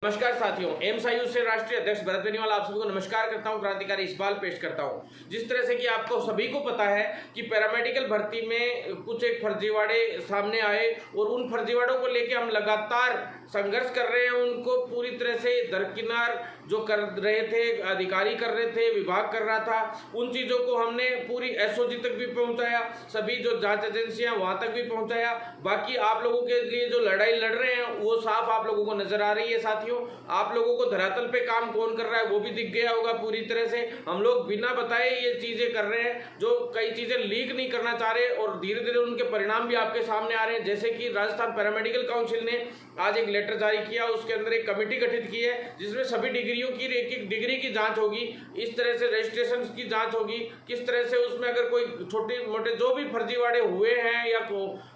नमस्कार साथियों, एमएसआईयू से राष्ट्रीय अध्यक्ष भरत बेनीवाल आप सभी को नमस्कार करता हूं। क्रांतिकारी इकबाल पेश करता हूं। जिस तरह से कि आपको सभी को पता है कि पैरामेडिकल भर्ती में कुछ एक फर्जीवाड़े सामने आए और उन फर्जीवाड़ों को लेकर हम लगातार संघर्ष कर रहे हैं। उनको पूरी तरह से दरकिनार जो कर रहे थे, अधिकारी कर रहे थे, विभाग कर रहा था, उन चीज़ों को हमने पूरी एसओजी तक भी पहुंचाया, सभी जो जांच एजेंसियां वहां तक भी पहुंचाया। बाकी आप लोगों के लिए जो लड़ाई लड़ रहे हैं वो साफ आप लोगों को नजर आ रही है। साथियों, आप लोगों को धरातल पे काम कौन कर रहा है वो भी दिख गया होगा पूरी तरह से। हम लोग बिना बताए ये चीजें कर रहे हैं, जो कई चीजें लीक नहीं करना चाह रहे और धीरे धीरे उनके परिणाम भी आपके सामने आ रहे हैं। जैसे कि राजस्थान पैरामेडिकल काउंसिल ने आज एक लेटर जारी किया, उसके अंदर एक कमेटी गठित की है जिसमें सभी डिग्रियों की एक एक डिग्री की जांच होगी, इस तरह से रजिस्ट्रेशन की जांच होगी, किस तरह से उसमें अगर कोई छोटे मोटे जो भी फर्जीवाड़े हुए हैं या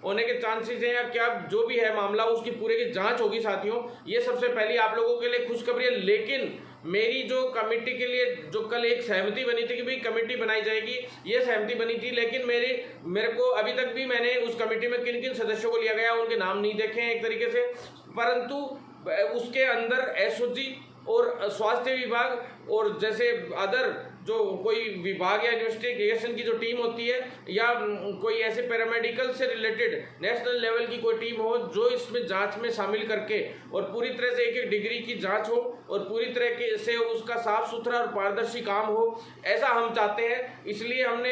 होने के चांसेस हैं या क्या जो भी है मामला, उसकी पूरे की जांच होगी। साथियों, ये सबसे पहले आप लोगों के लिए खुशखबरी है। लेकिन मेरी जो कमेटी के लिए जो कल एक सहमति बनी थी कि भाई कमेटी बनाई जाएगी, ये सहमति बनी थी, लेकिन मेरे को अभी तक भी मैंने उस कमेटी में किन किन सदस्यों को लिया गया उनके नाम नहीं देखे हैं एक तरीके से, परंतु उसके अंदर एसओजी और स्वास्थ्य विभाग और जैसे अदर जो कोई विभाग या इन्वेस्टिगेशन की जो टीम होती है या कोई ऐसे पैरामेडिकल से रिलेटेड नेशनल लेवल की कोई टीम हो जो इसमें जांच में शामिल करके और पूरी तरह से एक एक डिग्री की जांच हो और पूरी तरह से उसका साफ सुथरा और पारदर्शी काम हो, ऐसा हम चाहते हैं। इसलिए हमने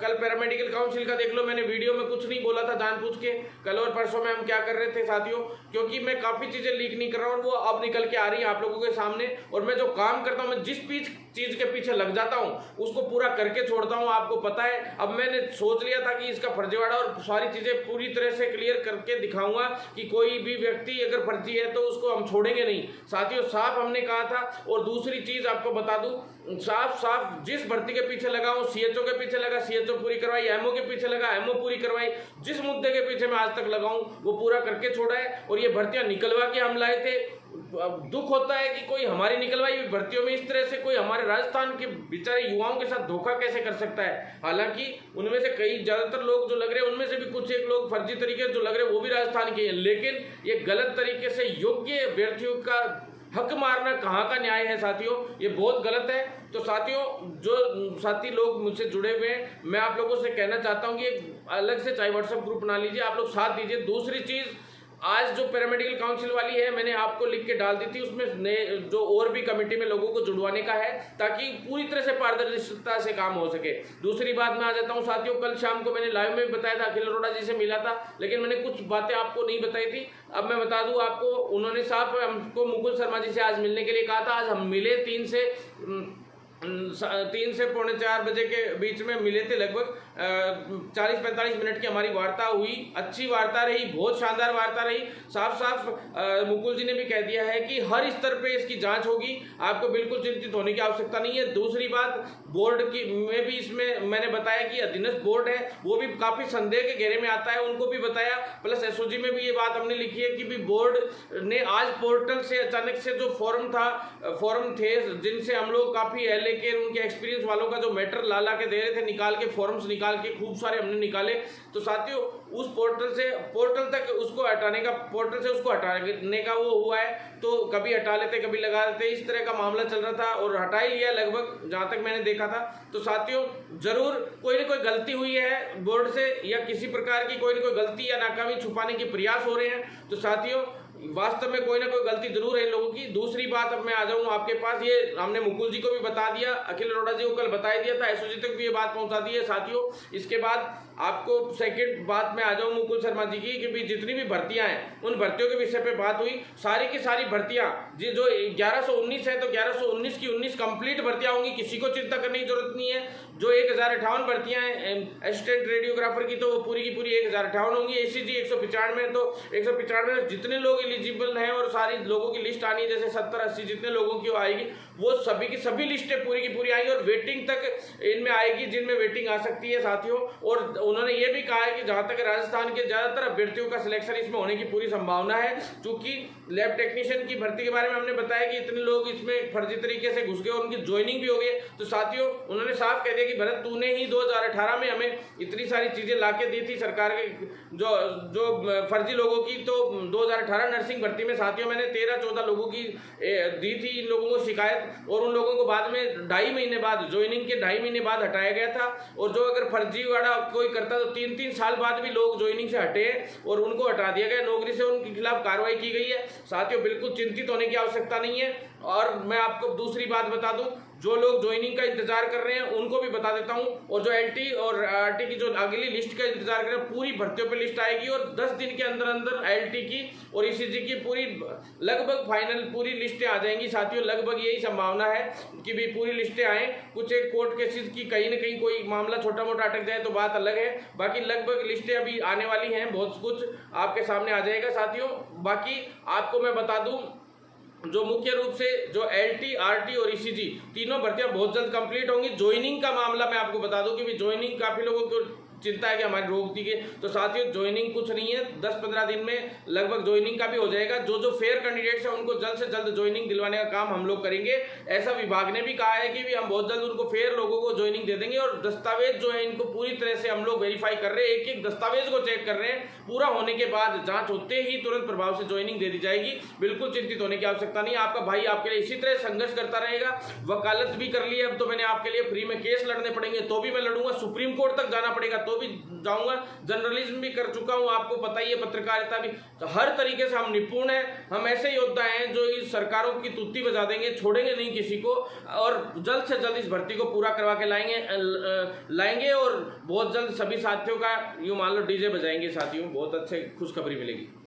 कल पैरामेडिकल काउंसिल का देख लो, मैंने वीडियो में कुछ नहीं बोला था जानबूझ के। कल और परसों में हम क्या कर रहे थे साथियों, क्योंकि मैं काफ़ी चीज़ें लीक नहीं कर रहा हूँ, वो अब निकल के आ रही है आप लोगों के सामने। और मैं जो काम करता हूँ, मैं जिस चीज़ के पीछे लग जाता हूं उसको पूरा करके छोड़ता हूं, आपको पता है। अब मैंने सोच लिया था कि इसका फर्जीवाड़ा और सारी चीजें पूरी तरह से क्लियर करके दिखाऊंगा कि कोई भी व्यक्ति अगर फर्जी है तो उसको हम छोड़ेंगे नहीं। साथियों, साफ हमने कहा था। और दूसरी चीज आपको बता दूं, साफ जिस भर्ती के पीछे लगा हूं, सीएचओ के पीछे लगा, सीएचओ पूरी करवाई, एमओ के पीछे लगा, एमओ पूरी करवाई, जिस मुद्दे के पीछे मैं आज तक लगा हूं वो पूरा करके छोड़ा है। और ये भर्तियां निकलवा के हम लाए थे। दुख होता है कि कोई हमारी निकलवाई हुई भर्तियों में इस तरह से कोई हमारे राजस्थान के बेचारे युवाओं के साथ धोखा कैसे कर सकता है। हालांकि उनमें से कई ज्यादातर लोग जो लग रहे हैं, उनमें से भी कुछ एक लोग फर्जी तरीके से जो लग रहे हैं वो भी राजस्थान के हैं, लेकिन ये गलत तरीके से योग्य अभ्यर्थियों का हक मारना कहाँ का न्याय है साथियों, ये बहुत गलत है। तो साथियों, जो साथी लोग मुझसे जुड़े हुए हैं, मैं आप लोगों से कहना चाहता हूँ कि अलग से चाहे व्हाट्सएप ग्रुप बना लीजिए, आप लोग साथ दीजिए। दूसरी चीज़, आज जो पैरामेडिकल काउंसिल वाली है मैंने आपको लिख के डाल दी थी, उसमें जो और भी कमेटी में लोगों को जुड़वाने का है ताकि पूरी तरह से पारदर्शिता से काम हो सके। दूसरी बात मैं आ जाता हूं साथियों, कल शाम को मैंने लाइव में भी बताया था, अखिल अरोड़ा जी से मिला था, लेकिन मैंने कुछ बातें आपको नहीं बताई थी। अब मैं बता दूं आपको, उन्होंने साफ हमको मुकुल शर्मा जी से आज मिलने के लिए कहा था। आज हम मिले 3 से पौने 4 बजे के बीच में मिले थे। लगभग 40-45 मिनट की हमारी वार्ता हुई, अच्छी वार्ता रही, बहुत शानदार वार्ता रही। साफ मुकुल जी ने भी कह दिया है कि हर स्तर पे इसकी जांच होगी, आपको बिल्कुल चिंतित होने की आवश्यकता नहीं है। दूसरी बात, बोर्ड की में भी इसमें मैंने बताया कि अधीनस्थ बोर्ड है वो भी काफ़ी संदेह के घेरे में आता है, उनको भी बताया। प्लस एसओजी में भी ये बात हमने लिखी है कि भी बोर्ड ने आज पोर्टल से अचानक से जो फॉर्म थे जिनसे हम लोग काफ़ी लेके उनके एक्सपीरियंस वालों का जो मैटर ला के दे रहे थे, निकाल के फॉर्म्स निकाल के खूब सारे हमने निकाले। तो साथियों, उस पोर्टल तक उसको हटाने का, पोर्टल से उसको हटाने का वो हुआ है, तो कभी हटा लेते कभी लगा देते, इस तरह का मामला चल रहा था और हटा ही लिया लगभग, जहां तक मैंने देखा था। तो साथियों, जरूर कोई ना कोई गलती हुई है बोर्ड से या किसी प्रकार की कोई ना कोई गलती या नाकामी छुपाने के प्रयास हो रहे हैं। तो साथियों, वास्तव में कोई ना कोई गलती जरूर है इन लोगों की। दूसरी बात, अब मैं आ जाऊं आपके पास, ये हमने मुकुल जी को भी बता दिया, अखिल अरोड़ा जी को कल बता दिया था, एसओजी तक भी ये बात पहुंचा दी है साथियों। इसके बाद आपको सेकंड बात में आ जाऊं मुकुल शर्मा जी की कि भी जितनी भी भर्तियां हैं उन भर्तियों के विषय पे बात हुई। सारी की सारी भर्तियां जो 1119 है तो 1119 की 19 कंप्लीट भर्तियां होंगी, किसी को चिंता करने की जरूरत नहीं है। जो 1058 भर्तियां हैं असिस्टेंट रेडियोग्राफर की, तो वो पूरी की पूरी 1058 होंगी। एसीजी 195 तो 195 जितने लोग एलिजिबल हैं और सारी लोगों की लिस्ट आनी है, जैसे 70-80 जितने लोगों की आएगी, वो सभी की सभी लिस्टें पूरी की पूरी आएंगी और वेटिंग तक इनमें आएगी, जिनमें वेटिंग आ सकती है साथियों। और उन्होंने ये भी कहा है कि जहां तक राजस्थान के ज्यादातर अभ्यर्थियों का सिलेक्शन इसमें होने की पूरी संभावना है, क्योंकि लैब टेक्नीशियन की भर्ती के बारे में हमने बताया कि इतने लोग इसमें फर्जी तरीके से घुस गए और उनकी ज्वाइनिंग भी हो गई। तो साथियों, उन्होंने साफ कह दिया कि भरत, तूने ही 2018 में हमें इतनी सारी चीजें ला के दी थी सरकार के जो जो फर्जी लोगों की, तो 2018 नर्सिंग भर्ती में साथियों मैंने 13-14 लोगों की दी थी इन लोगों को शिकायत, और उन लोगों को बाद में 2.5 महीने बाद, ज्वाइनिंग के 2.5 महीने बाद हटाया गया था। और जो अगर फर्जीवाड़ा कोई करता तो 3-3 साल बाद भी लोग ज्वाइनिंग से हटे और उनको हटा दिया गया नौकरी से, उनके खिलाफ कार्रवाई की गई है। साथियों बिल्कुल चिंतित होने की आवश्यकता नहीं है। और मैं आपको दूसरी बात बता दूं, जो लोग ज्वाइनिंग का इंतजार कर रहे हैं उनको भी बता देता हूं, और जो एलटी और आरटी की जो अगली लिस्ट का इंतजार कर रहे हैं, पूरी भर्तियों पे लिस्ट आएगी और 10 दिन के अंदर अंदर एलटी की और ईसीजी की पूरी लगभग फाइनल पूरी लिस्टें आ जाएंगी। साथियों लगभग यही संभावना है कि भी पूरी लिस्टें आए। कुछ एक कोर्ट केसेस की कहीं ना कहीं कोई मामला छोटा मोटा अटक जाए तो बात अलग है, बाकी लगभग लिस्टें अभी आने वाली हैं, बहुत कुछ आपके सामने आ जाएगा। साथियों बाकी आपको मैं बता दूं, जो मुख्य रूप से जो एलटी, आरटी और ईसीजी तीनों भर्तियां बहुत जल्द कंप्लीट होंगी। ज्वाइनिंग का मामला मैं आपको बता दूं कि भी ज्वाइनिंग काफी लोगों को चिंता है कि हमारी रोक दी गई, तो साथियों ज्वाइनिंग कुछ नहीं है, 10-15 दिन में लगभग ज्वाइनिंग का भी हो जाएगा। जो जो फेयर कैंडिडेट्स हैं उनको जल्द से जल्द ज्वाइनिंग दिलवाने का काम हम लोग करेंगे। ऐसा विभाग ने भी कहा है कि भी हम बहुत जल्द उनको फेयर लोगों को ज्वाइनिंग दे देंगे। और दस्तावेज जो है इनको पूरी तरह से हम लोग वेरीफाई कर रहे हैं, एक एक दस्तावेज को चेक कर रहे हैं। पूरा होने के बाद जांच होते ही तुरंत प्रभाव से ज्वाइनिंग दे दी जाएगी। बिल्कुल चिंतित होने की आवश्यकता नहीं। आपका भाई आपके लिए इसी तरह संघर्ष करता रहेगा। वकालत भी कर ली है, अब तो मैंने आपके लिए फ्री में केस लड़ने पड़ेंगे तो भी मैं लड़ूंगा, सुप्रीम कोर्ट तक जाना पड़ेगा तो भी जाऊंगा, जर्नलिज्म भी कर चुका हूं, आपको पता ही है, पत्रकारिता भी, तो हर तरीके से हम निपुण हैं। हम ऐसे योद्धा हैं जो इस सरकारों की तुत्ती बजा देंगे, छोड़ेंगे नहीं किसी को, और जल्द से जल्द इस भर्ती को पूरा करवा के लाएंगे और बहुत जल्द सभी साथियों का यूं मान लो डीजे बजाएंगे। साथियों बहुत अच्छे खुशखबरी मिलेगी।